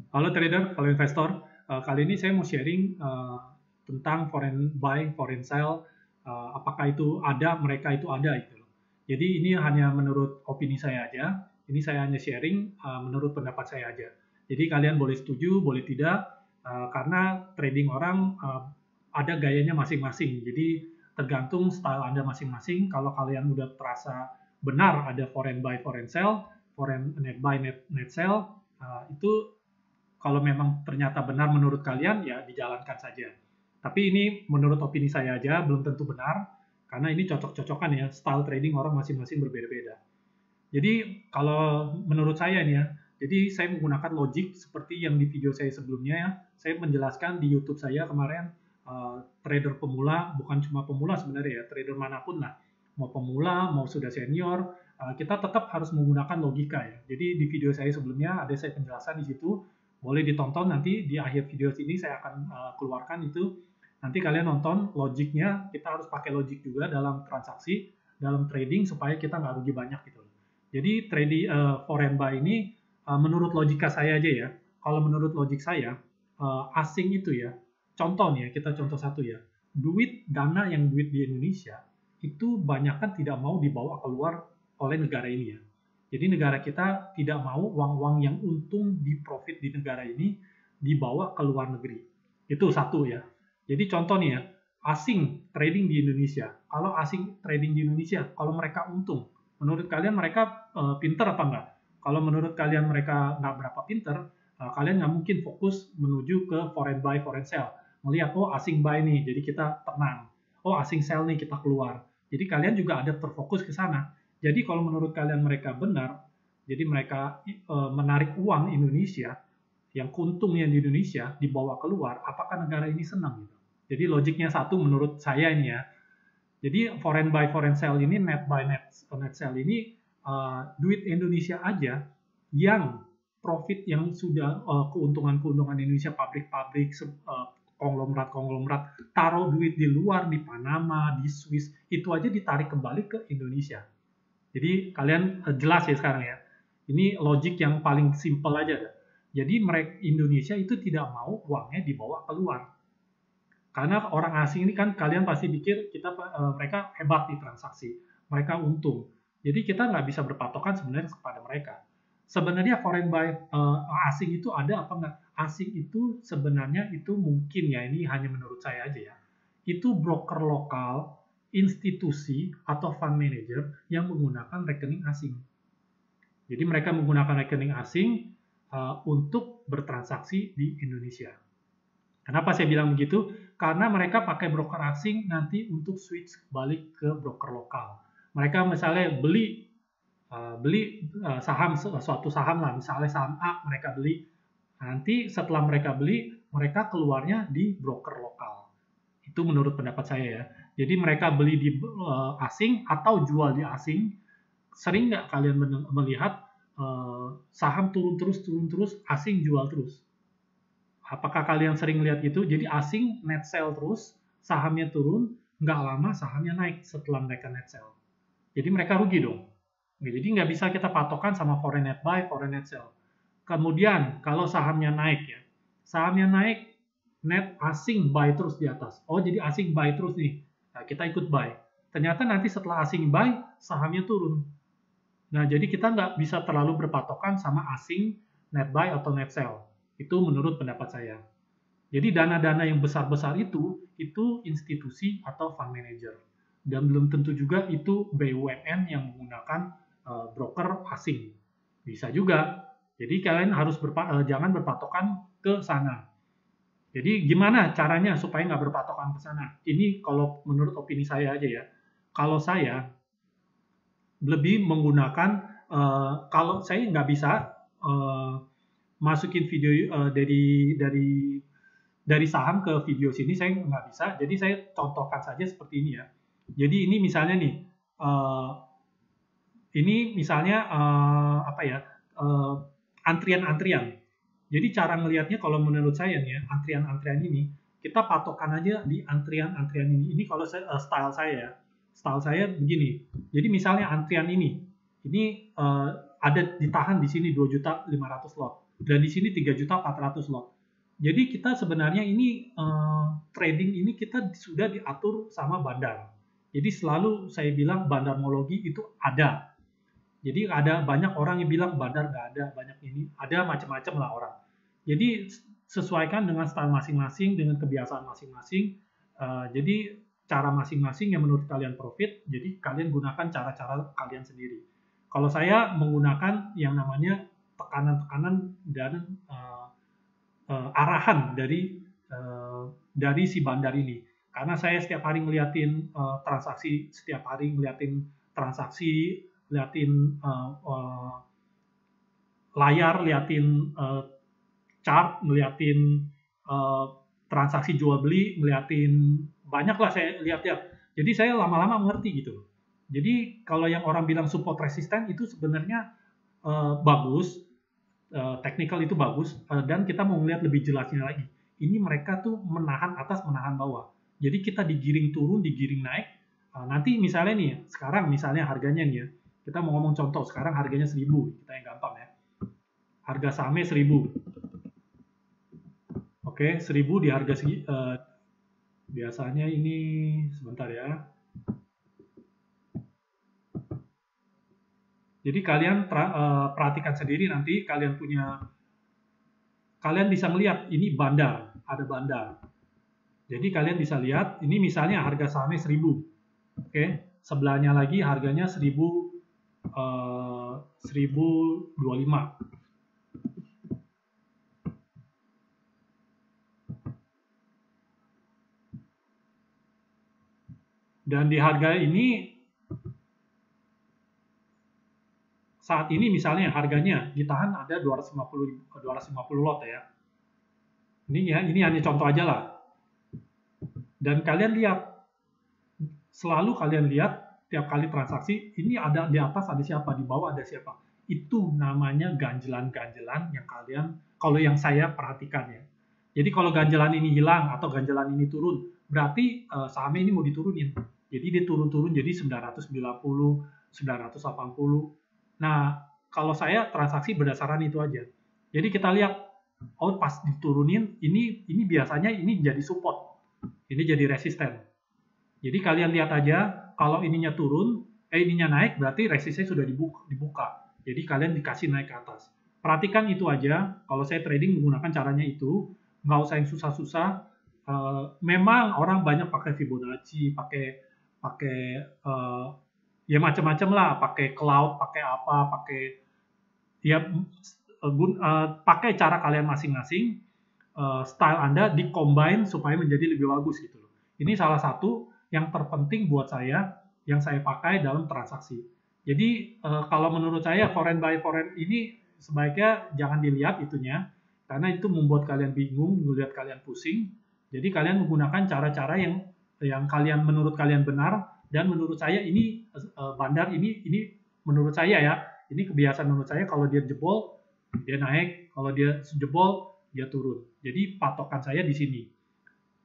Halo trader, halo investor. Kali ini saya mau sharing tentang foreign buy, foreign sell. Apakah itu ada, mereka itu ada gitu loh. Jadi ini hanya menurut opini saya aja. Ini saya hanya sharing menurut pendapat saya aja. Jadi kalian boleh setuju, boleh tidak, karena trading orang ada gayanya masing-masing. Jadi tergantung style Anda masing-masing. Kalau kalian udah terasa benar ada foreign buy, foreign sell, foreign net buy, net sell, itu kalau memang ternyata benar menurut kalian, ya dijalankan saja. Tapi ini menurut opini saya aja, belum tentu benar, karena ini cocok-cocokan ya, style trading orang masing-masing berbeda-beda. Jadi kalau menurut saya nih ya, jadi saya menggunakan logic seperti yang di video saya sebelumnya ya, saya menjelaskan di YouTube saya kemarin, trader pemula, bukan cuma pemula sebenarnya ya, trader manapun lah, mau pemula, mau sudah senior, kita tetap harus menggunakan logika ya. Jadi di video saya sebelumnya ada saya penjelasan di situ, boleh ditonton nanti di akhir video ini saya akan keluarkan itu. Nanti kalian nonton logiknya, kita harus pakai logik juga dalam transaksi, dalam trading supaya kita nggak rugi banyak gitu. Jadi trading foreign buy ini menurut logika saya aja ya. Kalau menurut logik saya asing itu ya. Contoh nih ya, kita contoh satu ya. Dana yang duit di Indonesia itu banyak kan tidak mau dibawa keluar oleh negara ini ya. Jadi negara kita tidak mau uang-uang yang untung di profit di negara ini dibawa ke luar negeri. Itu satu ya. Jadi contoh nih ya, asing trading di Indonesia. Kalau asing trading di Indonesia, kalau mereka untung, menurut kalian mereka pinter apa enggak? Kalau menurut kalian mereka nggak berapa pinter, kalian nggak mungkin fokus menuju ke foreign buy, foreign sell. Melihat, oh asing buy nih, jadi kita tenang. Oh asing sell nih, kita keluar. Jadi kalian juga ada terfokus ke sana. Jadi kalau menurut kalian mereka benar, jadi mereka menarik uang Indonesia, yang keuntungan di Indonesia dibawa keluar, apakah negara ini senang gitu? Jadi logiknya satu menurut saya ini ya. Jadi foreign buy, foreign sell ini, net buy, net sell ini duit Indonesia aja yang profit yang sudah keuntungan-keuntungan Indonesia, pabrik-pabrik, konglomerat-konglomerat taruh duit di luar, di Panama, di Swiss, itu aja ditarik kembali ke Indonesia. Jadi kalian jelas ya sekarang ya. Ini logik yang paling simple aja. Jadi mereka Indonesia itu tidak mau uangnya dibawa keluar. Karena orang asing ini kan kalian pasti pikir mereka hebat di transaksi, mereka untung. Jadi kita nggak bisa berpatokan sebenarnya kepada mereka. Sebenarnya foreign buy asing itu ada apa nggak? Asing itu sebenarnya itu mungkin ya, ini hanya menurut saya aja ya. Itu broker lokal, institusi atau fund manager yang menggunakan rekening asing. Jadi mereka menggunakan rekening asing untuk bertransaksi di Indonesia. Kenapa saya bilang begitu? Karena mereka pakai broker asing nanti untuk switch balik ke broker lokal. Mereka misalnya beli saham, suatu saham lah, misalnya saham A mereka beli. Nanti setelah mereka beli, mereka keluarnya di broker lokal. Itu menurut pendapat saya ya. Jadi mereka beli di asing atau jual di asing. Sering nggak kalian melihat saham turun terus, asing jual terus? Apakah kalian sering lihat itu? Jadi asing net sell terus, sahamnya turun, nggak lama sahamnya naik setelah mereka net sell. Jadi mereka rugi dong. Jadi nggak bisa kita patokan sama foreign net buy, foreign net sell. Kemudian kalau sahamnya naik ya, sahamnya naik, net asing buy terus di atas. Oh jadi asing buy terus nih, nah, kita ikut buy. Ternyata nanti setelah asing buy, sahamnya turun. Nah jadi kita nggak bisa terlalu berpatokan sama asing net buy atau net sell. Itu menurut pendapat saya. Jadi dana-dana yang besar-besar itu institusi atau fund manager. Dan belum tentu juga itu BUMN yang menggunakan broker asing. Bisa juga. Jadi kalian harus jangan berpatokan ke sana. Jadi gimana caranya supaya nggak berpatokan ke sana? Ini kalau menurut opini saya aja ya. Kalau saya lebih menggunakan, kalau saya nggak bisa masukin video dari saham ke video sini, saya nggak bisa. Jadi saya contohkan saja seperti ini ya. Jadi ini misalnya nih, ini misalnya apa ya, antrian-antrian. Jadi cara ngelihatnya kalau menurut saya nih ya, antrian-antrian ini kita patokan aja di antrian-antrian ini. Ini kalau style saya ya, style saya begini. Jadi misalnya antrian ini ada ditahan di sini 2.500.000 lot. dan di sini 3.400.000 lot. Jadi kita sebenarnya ini trading ini kita sudah diatur sama bandar. Jadi selalu saya bilang bandarmologi itu ada. Jadi ada banyak orang yang bilang bandar nggak ada, banyak ini, ada macam-macam lah orang. Jadi sesuaikan dengan style masing-masing, dengan kebiasaan masing-masing. Jadi cara masing-masing yang menurut kalian profit, jadi kalian gunakan cara-cara kalian sendiri. Kalau saya menggunakan yang namanya tekanan-tekanan dan arahan dari si bandar ini. Karena saya setiap hari ngeliatin transaksi, setiap hari ngeliatin transaksi, liatin layar, liatin chart, ngeliatin transaksi jual beli, ngeliatin banyak lah saya lihat ya. Jadi saya lama-lama mengerti gitu. Jadi kalau yang orang bilang support resisten itu sebenarnya bagus, technical itu bagus, dan kita mau ngeliat lebih jelasnya lagi. Ini mereka tuh menahan atas, menahan bawah. Jadi kita digiring turun, digiring naik. Nanti misalnya nih, sekarang misalnya harganya nih ya, kita mau ngomong contoh, sekarang harganya 1.000, kita yang gampang ya. Harga sahamnya 1.000. Oke, 1.000 di harga segi, biasanya ini, sebentar ya. Jadi kalian perhatikan sendiri nanti, kalian bisa melihat ini bandar, ada bandar. Jadi kalian bisa lihat, ini misalnya harga sahamnya 1.000. Oke, sebelahnya lagi harganya 1.025. Dan di harga ini, saat ini misalnya harganya ditahan ada 250 lot ya. Ini hanya contoh aja lah. Dan kalian lihat, selalu kalian lihat tiap kali transaksi, ini ada di atas ada siapa, di bawah ada siapa. Itu namanya ganjelan-ganjelan yang kalian, kalau yang saya perhatikan ya. Jadi kalau ganjelan ini hilang atau ganjelan ini turun, berarti sahamnya ini mau diturunin. Jadi dia turun-turun jadi 990, 980. Nah, kalau saya transaksi berdasarkan itu aja. Jadi kita lihat, oh pas diturunin, ini biasanya ini jadi support. Ini jadi resisten. Jadi kalian lihat aja, kalau ininya turun, ininya naik, berarti resistnya sudah dibuka. Jadi kalian dikasih naik ke atas. Perhatikan itu aja, kalau saya trading menggunakan caranya itu, nggak usah yang susah-susah. Memang orang banyak pakai Fibonacci, pakai ya macam-macam lah, pakai cloud, pakai apa, pakai ya pakai cara kalian masing-masing, style Anda di-combine supaya menjadi lebih bagus gitu loh. Ini salah satu yang terpenting buat saya, yang saya pakai dalam transaksi. Jadi kalau menurut saya foreign buy foreign ini sebaiknya jangan dilihat itunya, karena itu membuat kalian bingung, melihat kalian pusing. Jadi kalian menggunakan cara-cara yang kalian menurut kalian benar, dan menurut saya ini bandar ini menurut saya ya, ini kebiasaan menurut saya, kalau dia jebol dia naik, kalau dia jebol dia turun. Jadi patokan saya di sini.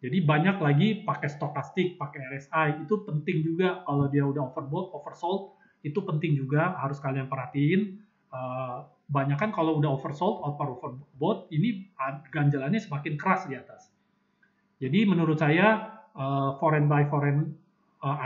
Jadi banyak lagi pakai stokastik, pakai RSI, itu penting juga. Kalau dia udah overbought, oversold, itu penting juga, harus kalian perhatiin. Banyak kan kalau udah oversold, overbought, ini ganjalannya semakin keras di atas. Jadi menurut saya foreign buy foreign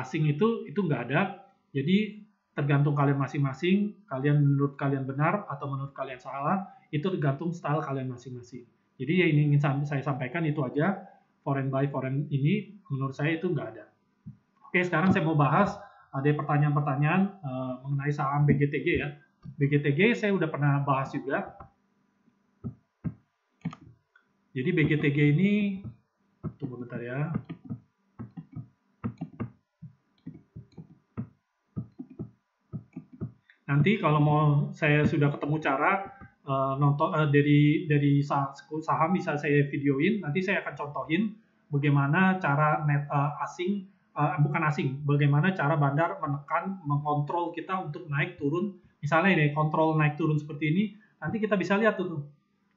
asing itu nggak ada. Jadi tergantung kalian masing-masing, kalian menurut kalian benar atau menurut kalian salah, itu tergantung style kalian masing-masing. Jadi yang ingin saya sampaikan itu aja, foreign buy foreign ini menurut saya itu nggak ada. Oke, sekarang saya mau bahas, ada pertanyaan-pertanyaan mengenai saham BGTG ya. BGTG saya udah pernah bahas juga. Jadi BGTG ini, tunggu bentar ya. Nanti kalau mau saya sudah ketemu cara nonton dari saham bisa saya videoin, nanti saya akan contohin bagaimana cara asing, bukan asing, bagaimana cara bandar menekan, mengontrol kita untuk naik turun. Misalnya ini kontrol naik turun seperti ini, nanti kita bisa lihat tuh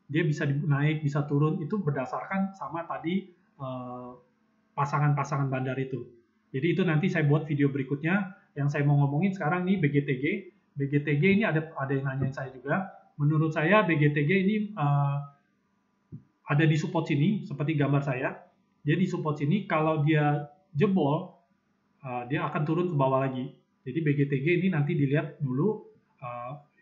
dia bisa naik, bisa turun, itu berdasarkan sama tadi pasangan-pasangan bandar itu. Jadi itu nanti saya buat video berikutnya. Yang saya mau ngomongin sekarang nih BGTG. BGTG ini ada yang nanyain saya juga. menurut saya BGTG ini ada di support sini, seperti gambar saya. Dia di support sini, kalau dia jebol, dia akan turun ke bawah lagi. Jadi BGTG ini nanti dilihat dulu,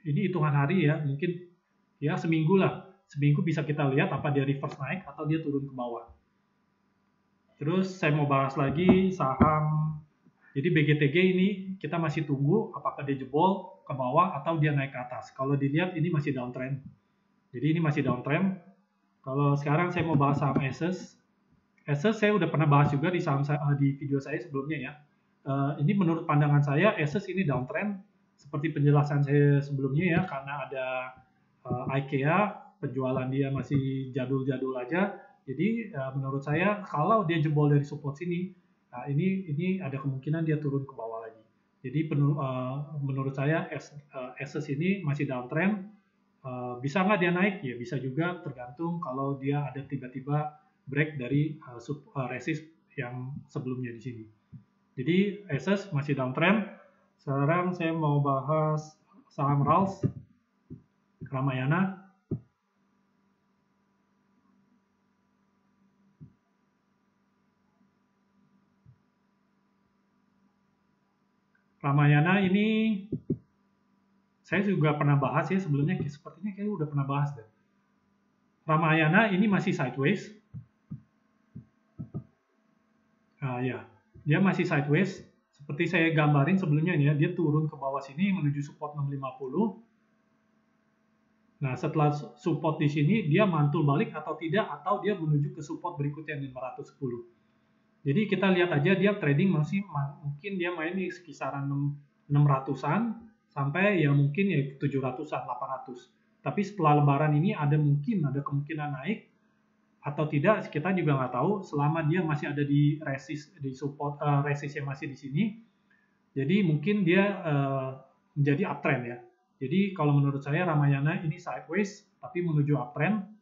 ini hitungan hari ya, mungkin ya seminggu lah. Seminggu bisa kita lihat apa dia reverse naik atau dia turun ke bawah. Terus saya mau bahas lagi saham. Jadi BGTG ini kita masih tunggu apakah dia jebol ke bawah atau dia naik ke atas. Kalau dilihat ini masih downtrend. Jadi ini masih downtrend. Kalau sekarang saya mau bahas saham Asus. Asus saya udah pernah bahas juga di di video saya sebelumnya ya. Ini menurut pandangan saya Asus ini downtrend seperti penjelasan saya sebelumnya ya, karena ada IKEA, penjualan dia masih jadul-jadul aja. Jadi menurut saya kalau dia jebol dari support sini, ini ada kemungkinan dia turun ke bawah lagi. Jadi menurut saya Asus ini masih downtrend. Bisa nggak dia naik? Ya bisa juga, tergantung kalau dia ada tiba-tiba break dari resist yang sebelumnya di sini. Jadi Asus masih downtrend. Sekarang saya mau bahas saham Ramayana. Ramayana ini saya juga pernah bahas ya sebelumnya, sepertinya kayak udah pernah bahas deh. Ramayana ini masih sideways. Ya, dia masih sideways. Seperti saya gambarin sebelumnya ya, dia turun ke bawah sini menuju support 650. Nah, setelah support di sini dia mantul balik atau tidak, atau dia menuju ke support berikutnya 510. Jadi kita lihat aja dia trading masih mungkin dia main di sekisaran 600-an sampai ya mungkin ya 700-an, 800. Tapi setelah lebaran ini ada kemungkinan naik atau tidak, kita juga nggak tahu selama dia masih ada di resist, di support resist yang masih di sini. Jadi mungkin dia menjadi uptrend ya. Jadi kalau menurut saya Ramayana ini sideways tapi menuju uptrend.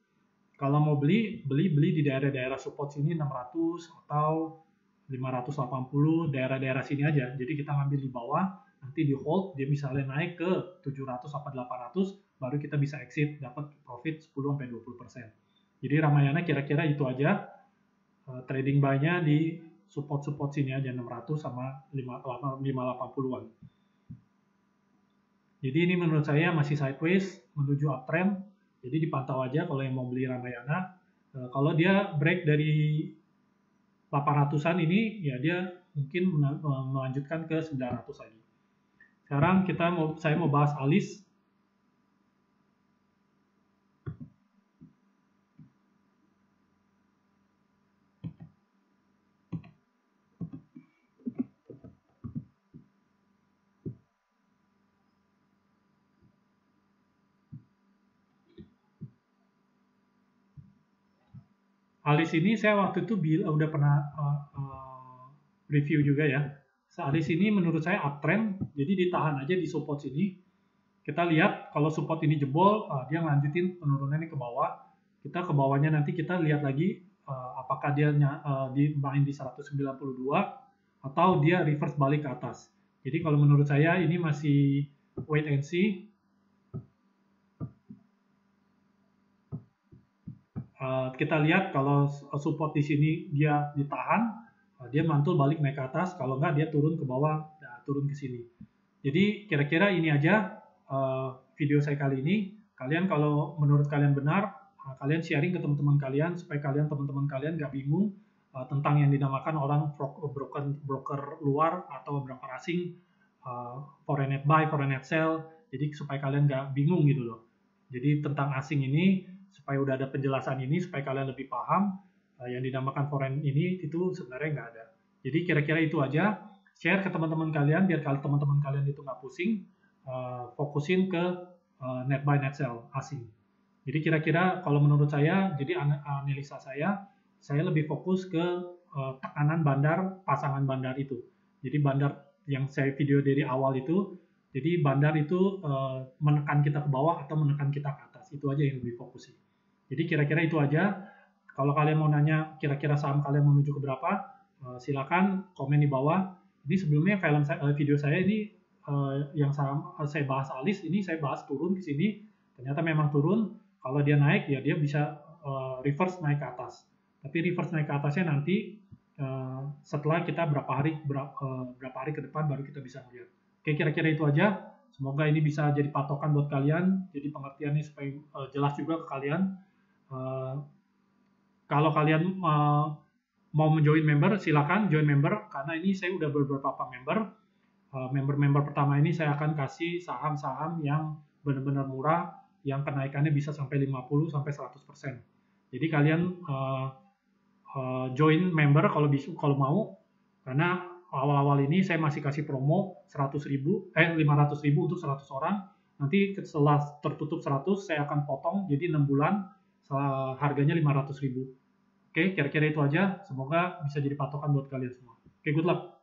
Kalau mau beli di daerah-daerah support sini 600 atau 580, daerah-daerah sini aja. Jadi kita ngambil di bawah, nanti di hold, dia misalnya naik ke 700 atau 800, baru kita bisa exit, dapat profit 10-20%. Jadi Ramayana kira-kira itu aja. Trading buy-nya di support-support sini aja 600 sama 580-an. Jadi ini menurut saya masih sideways menuju uptrend. Jadi dipantau aja kalau yang mau beli Ramayana. Kalau dia break dari 800-an ini, ya dia mungkin melanjutkan ke 900 lagi. Sekarang saya mau bahas Alis. Alis ini saya waktu itu udah pernah review juga ya. Alis ini menurut saya uptrend, jadi ditahan aja di support sini. Kita lihat kalau support ini jebol, dia ngelanjutin penurunannya ke bawah. Kita ke bawahnya nanti kita lihat lagi apakah dia main di 192 atau dia reverse balik ke atas. Jadi kalau menurut saya ini masih wait and see. Kita lihat kalau support di sini dia ditahan, dia mantul balik naik ke atas. Kalau enggak dia turun ke bawah, turun ke sini. Jadi kira-kira ini aja video saya kali ini. Kalian kalau menurut kalian benar, kalian sharing ke teman-teman kalian supaya teman-teman kalian nggak bingung tentang yang dinamakan orang broker luar atau broker asing, foreign net buy, foreign net sell. Jadi supaya kalian nggak bingung gitu loh. Jadi tentang asing ini supaya udah ada penjelasan ini supaya kalian lebih paham yang dinamakan foreign ini itu sebenarnya nggak ada. Jadi kira-kira itu aja. Share ke teman-teman kalian biar kalau teman-teman kalian itu nggak pusing, fokusin ke net buy net sell asing. Jadi kira-kira kalau menurut saya, jadi analisa saya lebih fokus ke tekanan bandar, pasangan bandar itu. Jadi bandar yang saya video dari awal itu, jadi bandar itu menekan kita ke bawah atau menekan kita ke atas. Itu aja yang lebih fokusin. Jadi kira-kira itu aja. Kalau kalian mau nanya kira-kira saham kalian menuju ke berapa, silakan komen di bawah. Ini sebelumnya video saya ini yang saya bahas Alis, ini saya bahas turun ke sini Ternyata memang turun. Kalau dia naik ya dia bisa reverse naik ke atas. Tapi reverse naik ke atasnya nanti setelah kita berapa hari ke depan baru kita bisa melihat. Oke, kira-kira itu aja. Semoga ini bisa jadi patokan buat kalian. Jadi pengertiannya supaya jelas juga ke kalian. Kalau kalian mau menjoin member, silakan join member karena ini saya udah beberapa member. Member-member pertama ini saya akan kasih saham-saham yang benar-benar murah, yang kenaikannya bisa sampai 50 sampai 100%. Jadi kalian join member kalau mau, karena awal-awal ini saya masih kasih promo 500.000 untuk 100 orang. Nanti setelah tertutup 100 saya akan potong jadi 6 bulan harganya 500.000. Oke, kira-kira itu aja. Semoga bisa jadi patokan buat kalian semua. Oke, good luck.